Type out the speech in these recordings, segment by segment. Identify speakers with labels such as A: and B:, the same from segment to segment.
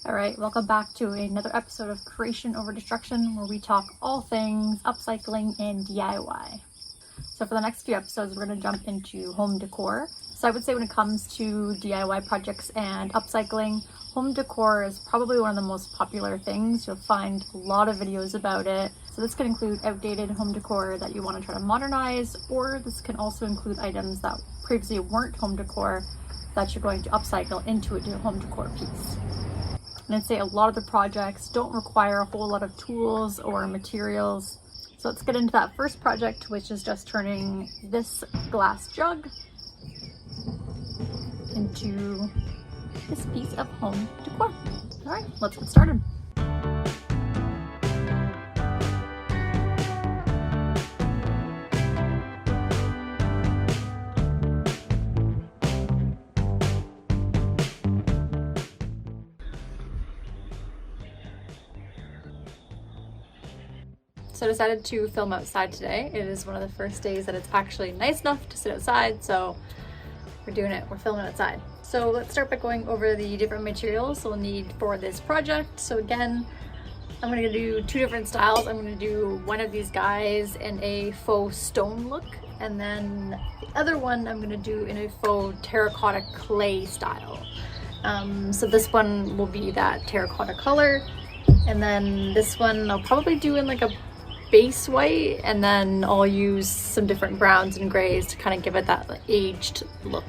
A: Alright, welcome back to another episode of Creation Over Destruction, where we talk all things upcycling and DIY. So for the next few episodes, we're going to jump into home decor. So I would say when it comes to DIY projects and upcycling, home decor is probably one of the most popular things. You'll find a lot of videos about it. So this could include outdated home decor that you want to try to modernize, or this can also include items that previously weren't home decor that you're going to upcycle into a home decor piece. And I'd say a lot of the projects don't require a whole lot of tools or materials. So let's get into that first project, which is just turning this glass jug into this piece of home decor. All right, let's get started. So I decided to film outside today. It is one of the first days that it's actually nice enough to sit outside, so we're doing it. We're filming outside. So let's start by going over the different materials we'll need for this project. So again, I'm gonna do two different styles. I'm gonna do one of these guys in a faux stone look, and then the other one I'm gonna do in a faux terracotta clay style. So this one will be that terracotta color, and then this one I'll probably do in like a base white, and then I'll use some different browns and grays to kind of give it that like, aged look.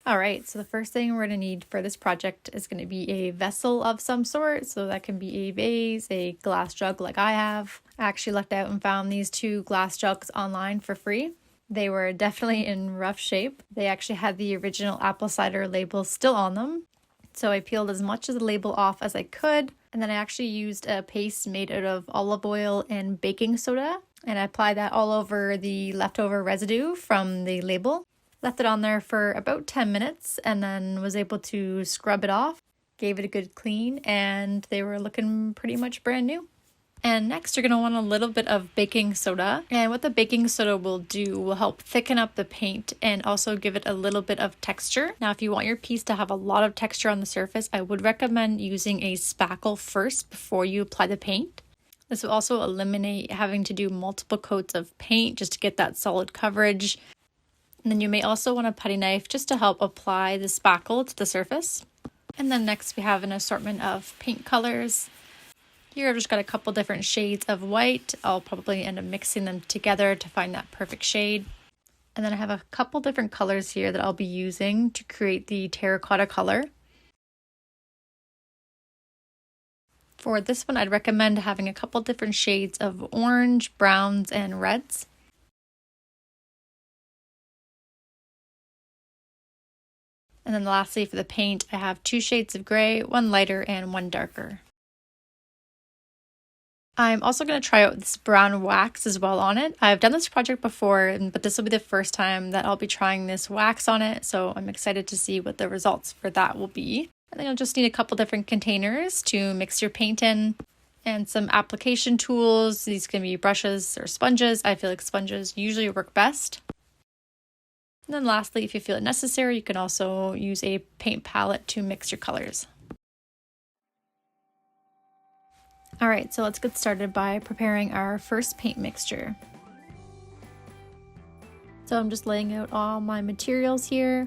A: All right, so the first thing we're going to need for this project is going to be a vessel of some sort. So that can be a vase, a glass jug like I have. I actually lucked out and found these two glass jugs online for free. They were definitely in rough shape. They actually had the original apple cider label still on them. So I peeled as much of the label off as I could. And then I actually used a paste made out of olive oil and baking soda. And I applied that all over the leftover residue from the label. Left it on there for about 10 minutes and then was able to scrub it off. Gave it a good clean and they were looking pretty much brand new. And next you're going to want a little bit of baking soda. And what the baking soda will do will help thicken up the paint and also give it a little bit of texture. Now if you want your piece to have a lot of texture on the surface, I would recommend using a spackle first before you apply the paint. This will also eliminate having to do multiple coats of paint just to get that solid coverage. And then you may also want a putty knife just to help apply the spackle to the surface. And then next we have an assortment of paint colors. Here I've just got a couple different shades of white. I'll probably end up mixing them together to find that perfect shade. And then I have a couple different colors here that I'll be using to create the terracotta color. For this one, I'd recommend having a couple different shades of orange, browns, and reds. And then lastly, for the paint, I have two shades of gray, one lighter and one darker. I'm also going to try out this brown wax as well on it. I've done this project before, but this will be the first time that I'll be trying this wax on it. So I'm excited to see what the results for that will be. And then you'll just need a couple different containers to mix your paint in and some application tools. These can be brushes or sponges. I feel like sponges usually work best. And then lastly, if you feel it necessary, you can also use a paint palette to mix your colors. All right, so let's get started by preparing our first paint mixture. So I'm just laying out all my materials here,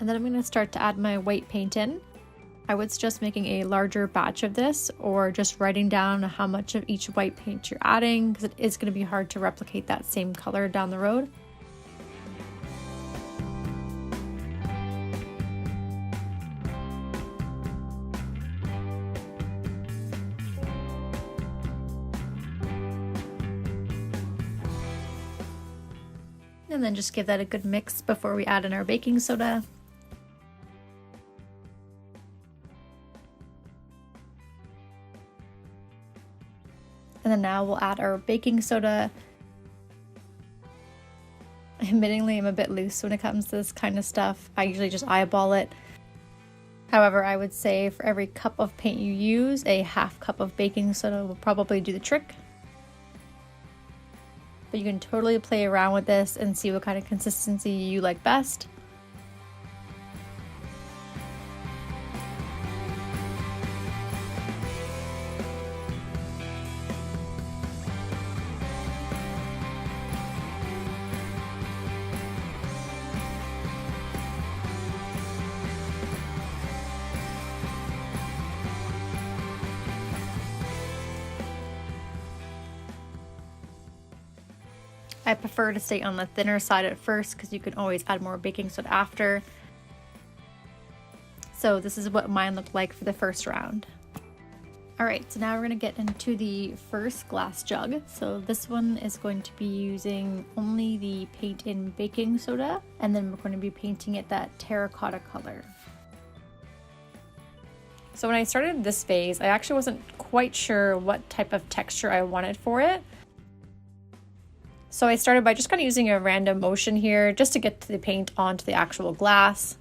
A: and then I'm going to start to add my white paint in. I would suggest making a larger batch of this or just writing down how much of each white paint you're adding, because it is going to be hard to replicate that same color down the road. And then just give that a good mix before we add in our baking soda. And then now we'll add our baking soda. Admittingly, I'm a bit loose when it comes to this kind of stuff. I usually just eyeball it. However, I would say for every cup of paint you use, a half cup of baking soda will probably do the trick. but you can totally play around with this and see what kind of consistency you like best. I prefer to stay on the thinner side at first because you can always add more baking soda after. So this is what mine looked like for the first round. All right, so now we're gonna get into the first glass jug. So this one is going to be using only the paint in baking soda, and then we're going to be painting it that terracotta color. So when I started this phase, I actually wasn't quite sure what type of texture I wanted for it. So I started by just kind of using a random motion here just to get the paint onto the actual glass.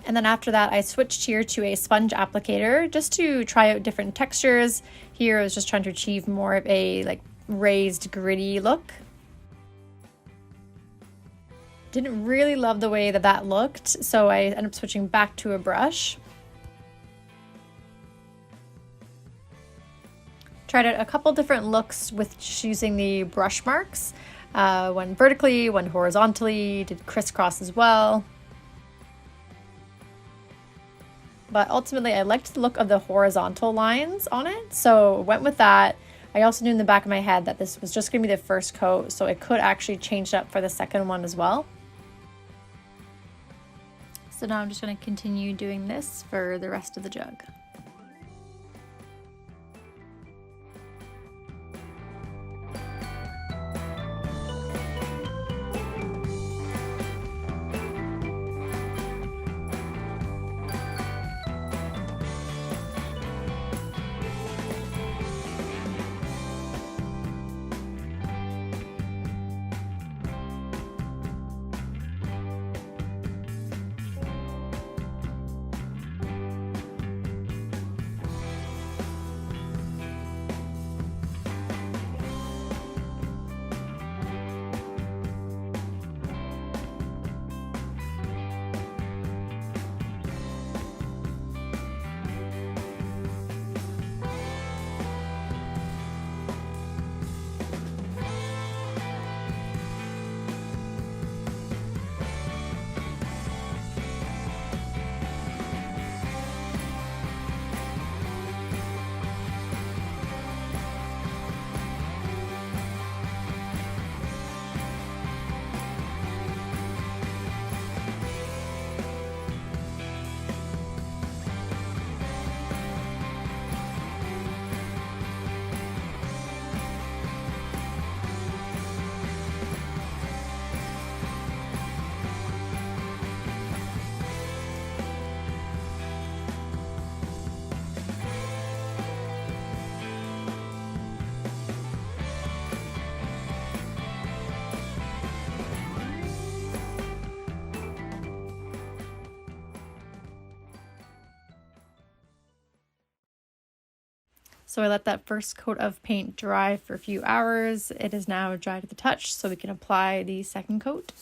A: And then after that, I switched here to a sponge applicator just to try out different textures. Here I was just trying to achieve more of a like raised, gritty look. Didn't really love the way that that looked, so I ended up switching back to a brush. Tried out a couple different looks with just using the brush marks. One vertically, one horizontally, did crisscross as well. But ultimately I liked the look of the horizontal lines on it, so went with that. I also knew in the back of my head that this was just going to be the first coat, so I could actually change it up for the second one as well. So now I'm just going to continue doing this for the rest of the jug. So I let that first coat of paint dry for a few hours. It is now dry to the touch, so we can apply the second coat.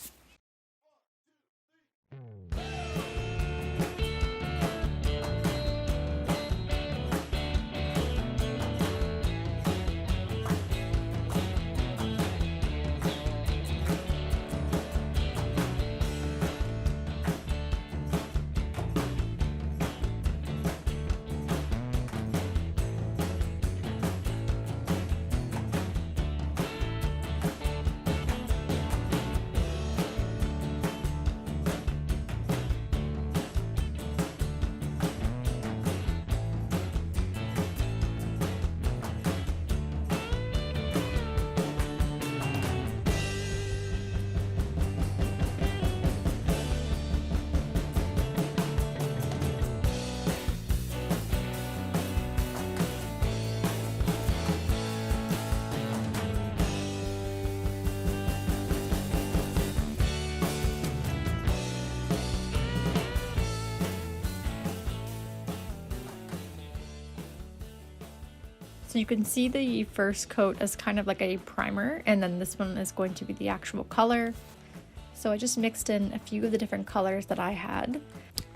A: So you can see the first coat as kind of like a primer, and then this one is going to be the actual color. So I just mixed in a few of the different colors that I had.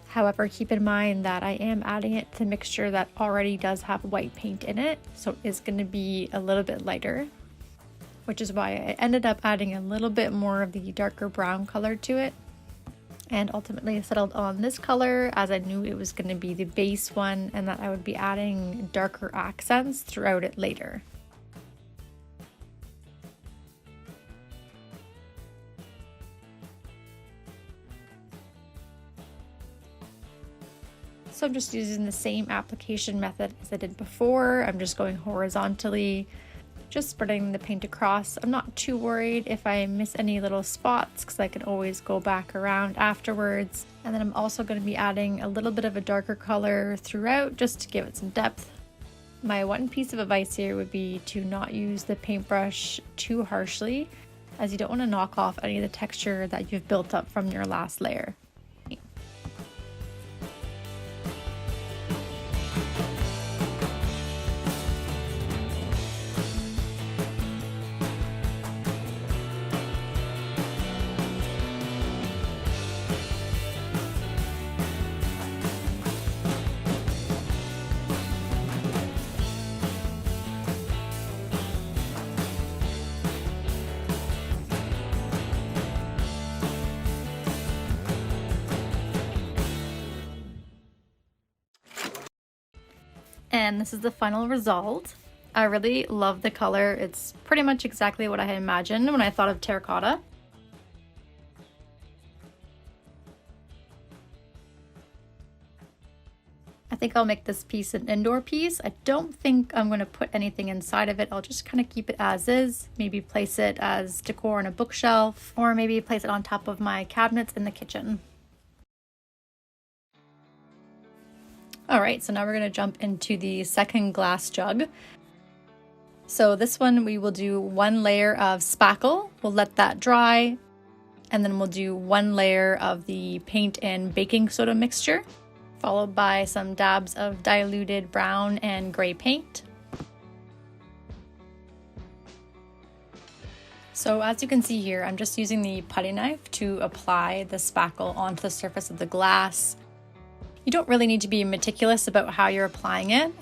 A: However, keep in mind that I am adding it to the mixture that already does have white paint in it, so it's going to be a little bit lighter, which is why I ended up adding a little bit more of the darker brown color to it. and ultimately settled on this color as I knew it was going to be the base one and that I would be adding darker accents throughout it later. So I'm just using the same application method as I did before. I'm just going horizontally, just spreading the paint across. I'm not too worried if I miss any little spots because I can always go back around afterwards. And then I'm also going to be adding a little bit of a darker color throughout just to give it some depth. My one piece of advice here would be to not use the paintbrush too harshly, as you don't want to knock off any of the texture that you've built up from your last layer. And this is the final result. I really love the color. It's pretty much exactly what I had imagined when I thought of terracotta. I think I'll make this piece an indoor piece. I don't think I'm going to put anything inside of it. I'll just kind of keep it as is. Maybe place it as decor on a bookshelf, or maybe place it on top of my cabinets in the kitchen. All right, so now we're going to jump into the second glass jug. So this one we will do one layer of spackle. We'll let that dry, and then we'll do one layer of the paint and baking soda mixture, followed by some dabs of diluted brown and gray paint. So as you can see here, I'm just using the putty knife to apply the spackle onto the surface of the glass. You don't really need to be meticulous about how you're applying it.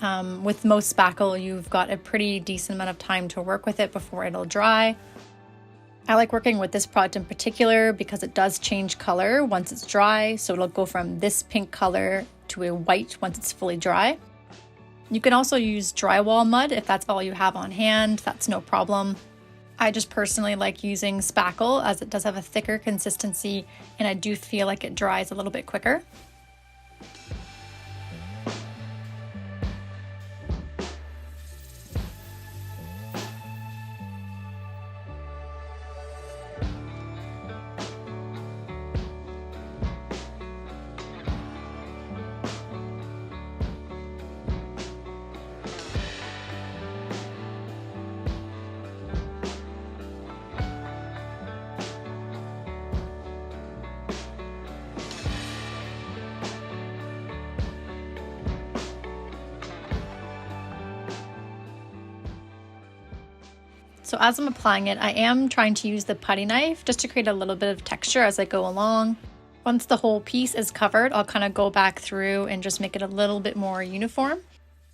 A: With most spackle, you've got a pretty decent amount of time to work with it before it'll dry. I like working with this product in particular because it does change color once it's dry, so it'll go from this pink color to a white once it's fully dry. You can also use drywall mud if that's all you have on hand, that's no problem. I just personally like using spackle as it does have a thicker consistency and I do feel like it dries a little bit quicker. So as I'm applying it, I am trying to use the putty knife just to create a little bit of texture as I go along. Once the whole piece is covered, I'll kind of go back through and just make it a little bit more uniform.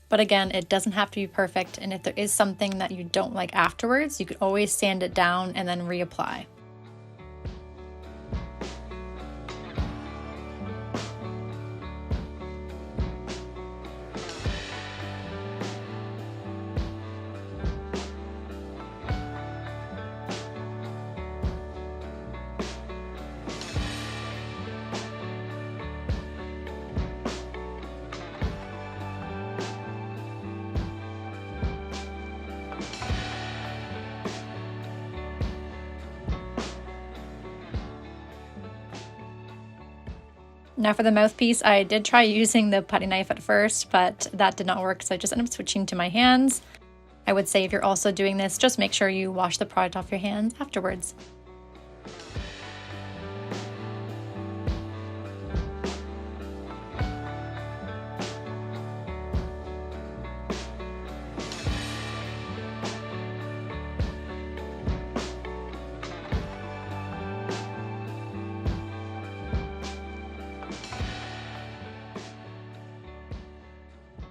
A: But again, it doesn't have to be perfect, and if there is something that you don't like afterwards, you could always sand it down and then reapply. Now for the mouthpiece, I did try using the putty knife at first, but that did not work, so I just ended up switching to my hands. I would say if you're also doing this, just make sure you wash the product off your hands afterwards.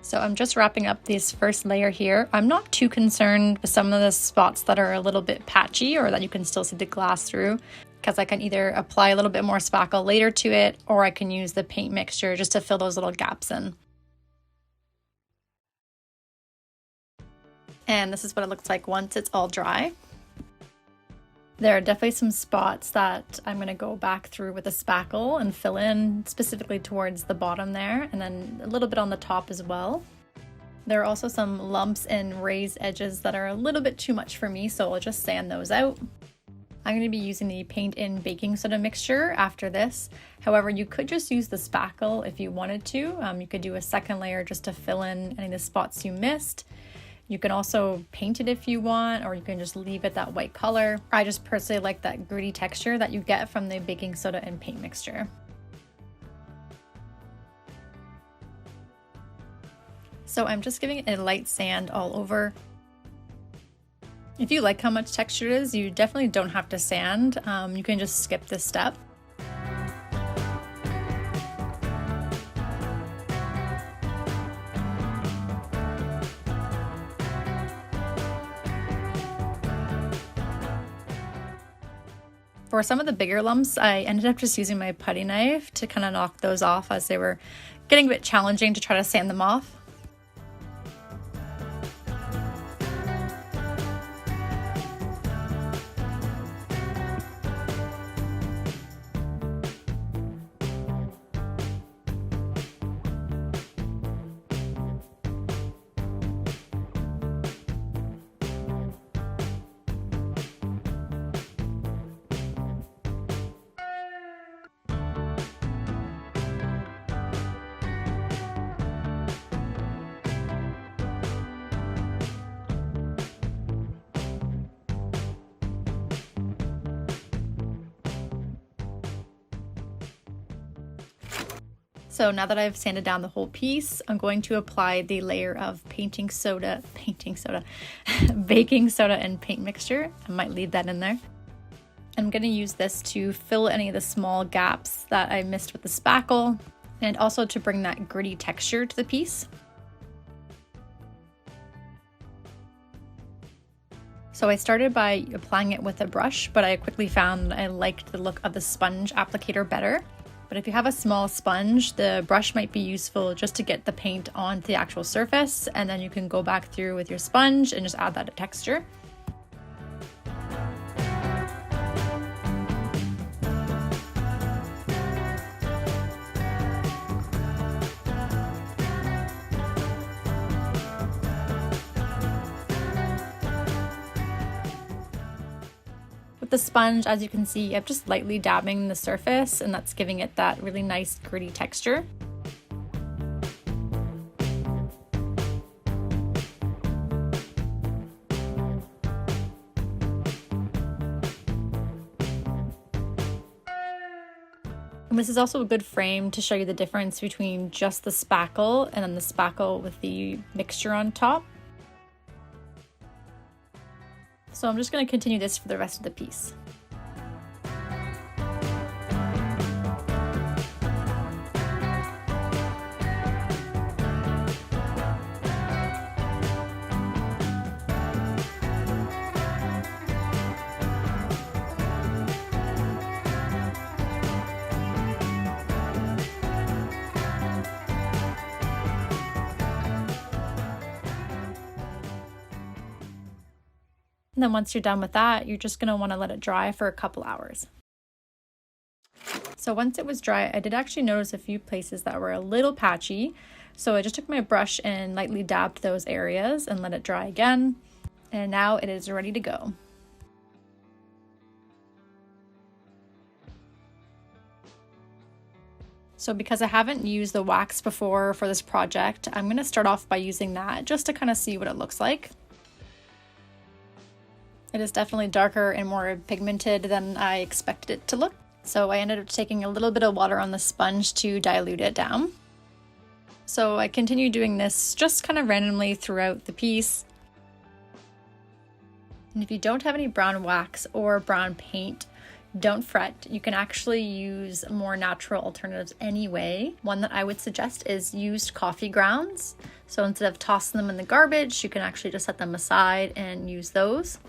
A: So I'm just wrapping up this first layer here. I'm not too concerned with some of the spots that are a little bit patchy or that you can still see the glass through, because I can either apply a little bit more spackle later to it, or I can use the paint mixture just to fill those little gaps in. And this is what it looks like once it's all dry. There are definitely some spots that I'm going to go back through with a spackle and fill in, specifically towards the bottom there, and then a little bit on the top as well. There are also some lumps and raised edges that are a little bit too much for me, so I'll just sand those out. I'm going to be using the paint and baking soda mixture after this. However, you could just use the spackle if you wanted to. You could do a second layer just to fill in any of the spots you missed. You can also paint it if you want, or you can just leave it that white color. I just personally like that gritty texture that you get from the baking soda and paint mixture. So I'm just giving it a light sand all over. If you like how much texture it is, you definitely don't have to sand. You can just skip this step. For some of the bigger lumps, I ended up just using my putty knife to kind of knock those off as they were getting a bit challenging to try to sand them off. So now that I've sanded down the whole piece, I'm going to apply the layer of baking soda and paint mixture. I might leave that in there. I'm going to use this to fill any of the small gaps that I missed with the spackle, and also to bring that gritty texture to the piece. So I started by applying it with a brush, but I quickly found I liked the look of the sponge applicator better. But if you have a small sponge, the brush might be useful just to get the paint onto the actual surface, and then you can go back through with your sponge and just add that texture. With the sponge, as you can see, I'm just lightly dabbing the surface, and that's giving it that really nice gritty texture. And this is also a good frame to show you the difference between just the spackle and then the spackle with the mixture on top. So I'm just going to continue this for the rest of the piece. And then once you're done with that, you're just going to want to let it dry for a couple hours. So once it was dry, I did actually notice a few places that were a little patchy. So I just took my brush and lightly dabbed those areas and let it dry again. And now it is ready to go. So because I haven't used the wax before for this project, I'm going to start off by using that just to kind of see what it looks like. It is definitely darker and more pigmented than I expected it to look. So I ended up taking a little bit of water on the sponge to dilute it down. So I continue doing this just kind of randomly throughout the piece. And if you don't have any brown wax or brown paint, don't fret. You can actually use more natural alternatives anyway. One that I would suggest is used coffee grounds. So instead of tossing them in the garbage, you can actually just set them aside and use those.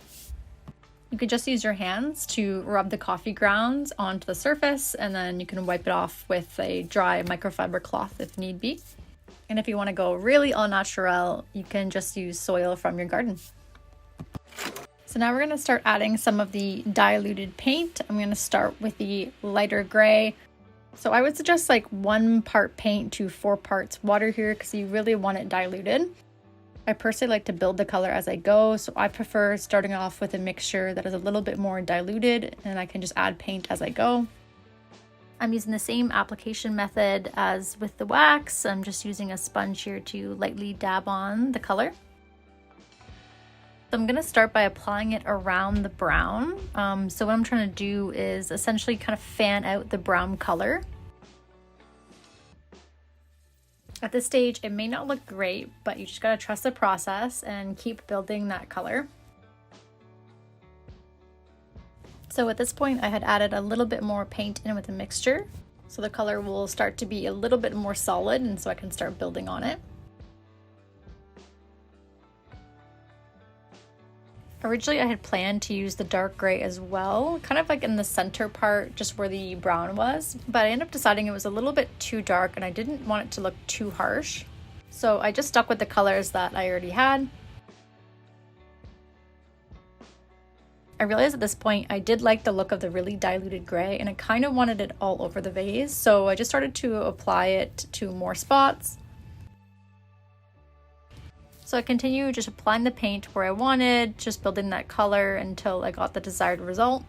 A: You could just use your hands to rub the coffee grounds onto the surface, and then you can wipe it off with a dry microfiber cloth if need be. And if you want to go really au naturel, you can just use soil from your garden. So now we're going to start adding some of the diluted paint. I'm going to start with the lighter gray. So I would suggest like 1 part paint to 4 parts water here because you really want it diluted. I personally like to build the color as I go, so I prefer starting off with a mixture that is a little bit more diluted, and I can just add paint as I go. I'm using the same application method as with the wax. I'm just using a sponge here to lightly dab on the color. So I'm going to start by applying it around the brown. So what I'm trying to do is essentially kind of fan out the brown color. At this stage, it may not look great, but you just gotta trust the process and keep building that color. So at this point, I had added a little bit more paint in with the mixture. So the color will start to be a little bit more solid, and so I can start building on it. Originally, I had planned to use the dark gray as well, kind of like in the center part, just where the brown was, but I ended up deciding it was a little bit too dark and I didn't want it to look too harsh. So I just stuck with the colors that I already had. I realized at this point I did like the look of the really diluted gray and I kind of wanted it all over the vase, so I just started to apply it to more spots. So I continue just applying the paint where I wanted, just building that color until I got the desired result.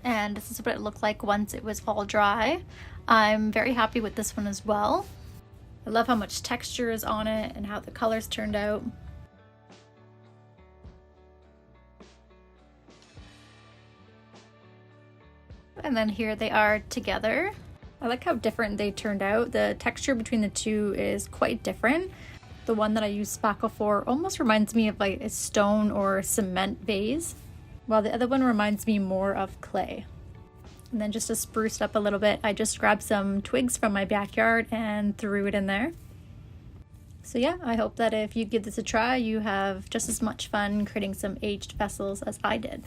A: And this is what it looked like once it was all dry. I'm very happy with this one as well. I love how much texture is on it and how the colors turned out. And then here they are together. I like how different they turned out. The texture between the two is quite different. The one that I use spackle for almost reminds me of like a stone or cement vase, while the other one reminds me more of clay. And then just to spruce it up a little bit, I just grabbed some twigs from my backyard and threw it in there. So yeah, I hope that if you give this a try, you have just as much fun creating some aged vessels as I did.